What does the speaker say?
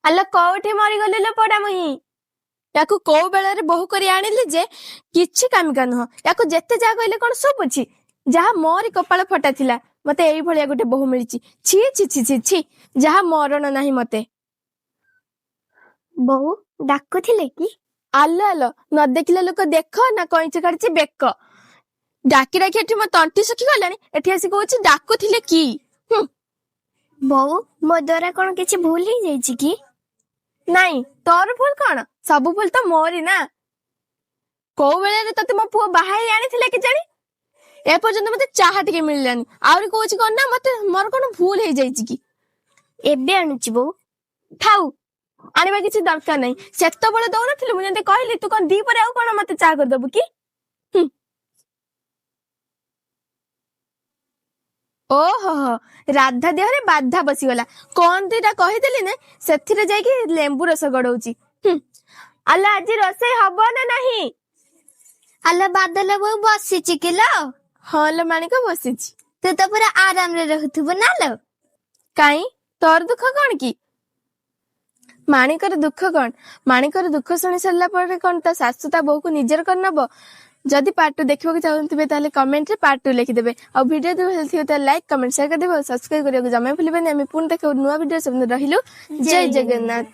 ଆଲୋ କୋଉଠି ମରିଗଲି ଲୋ ପଡା ମୁହିଁ। ୟାକୁ କୋଉ ବେଳରେ ବୋହୁ କରି ଆଣିଲି ଯେ କିଛି କାମିକା ନୁହଁ। ୟାକୁ ଯେତେ ଯାହା କହିଲେ କଣ ଶୁଭୁଛି? ଯାହା ମୋରି କପାଳ ଫଟା ଥିଲା ମତେ ଏଇଭଳିଆ ଗୋଟେ ବୋହୁ ମିଳିଛି। ଛି ଛି ଛି ଛି ଛି, ଯାହା ମରଣ ନାହିଁ ମତେ। ବୋଉ ଡାକୁଥିଲେ କି? ଆଲୋ ଆଲୋ, ନ ଦେଖିଲେ ଲୋକ ଦେଖ ନା କଇଁଚ କାଢିଛି ବେକ। ଡାକି ଡାକି ଏଠି ମୋ ତଣ୍ଟି ଶୁଖିଗଲାଣି, ଏଠି ଆସି କହୁଛି ଡାକୁଥିଲେ କି? ବୋଉ ମୋ ଦ୍ୱାରା କଣ କିଛି ଭୁଲ ହେଇଯାଇଛି କି? ନାଇଁ, ତୋର ଭୁଲ କଣ? ସବୁ ଭୁଲ ତ ମୋରି ନା। କୋଉ ବେଳରେ ତତେ ମୋ ପୁଅ ବାହା ହେଇ ଆଣିଥିଲା କେଜାଣି? ଏପର୍ଯ୍ୟନ୍ତ ମତେ ଚାହା ଟିକେ ମିଳିଲାନି, ଆହୁରି କହୁଛି କଣ ନା ମତେ ମୋର କଣ ଭୁଲ ହେଇଯାଇଛି କି? ଏବେ ଆଣୁଛି ବୋଉ। ଥାଉ, ଆଣିବା କିଛି ଦରକାର ନାହିଁ। ସେତେବେଳେ ଦଉନଥିଲୁ, ମୁଁ ଯେମିତି କହିଲି ତୁ କଣ ଦିପରେ ଆଉ କଣ ମତେ ଚାହା କରିଦବୁ କି? ଓହୋ, ରାଧା ଦେହରେ ବାଧା ବସିଗଲା। କଣ ଦିଟା କହିଦେଲି ନା, ସେଥିରେ ଯାଇକି ଲେମ୍ବୁ ରସ ଗଡଉଛି। ଆଲୋ ଆଜି ରୋଷେଇ ହବ ନା ନାହିଁ? ଆଲୋ ବାଦଲ ବୋଉ ବସିଛି କିଲୋ? ହଁ ଲୋ ମାଣିକ, ବସିଛି। ତୁ ତ ପୁରା ଆରାମରେ ରହୁଥିବୁ ନା ଲୋ? କାଇଁ, ତୋର ଦୁଃଖ କଣ କି? ମାଣିକର ଦୁଃଖ କଣ? ମାଣିକର ଦୁଃଖ ଶୁଣି ସାରିଲା ପରେ କଣ ତା ଶାଶୁ ତା ବୋହୁକୁ ନିଜର କରିନବ? ଯଦି ପାର୍ଟ 2 ଦେଖିବାକୁ ଚାହୁଁଥିବେ ତାହେଲେ କମେଣ୍ଟରେ ପାର୍ଟ 2 ଲେଖିଦେବେ। ଆଉ ଭିଡିଓ ଯଦି ଭଲ ଥିବ ତାହେଲେ ଲାଇକ୍ କମେଣ୍ଟ ସେୟାର କରିଦେବେ ଆଉ ସବସ୍କ୍ରାଇବ କରିବାକୁ ଜମା ଭୁଲିବେନି। ଆମେ ପୁଣି ଦେଖିବୁ ନୂଆ ଭିଡିଓ। ସବୁ ରହିଲୁ, ଜୟ ଜଗନ୍ନାଥ।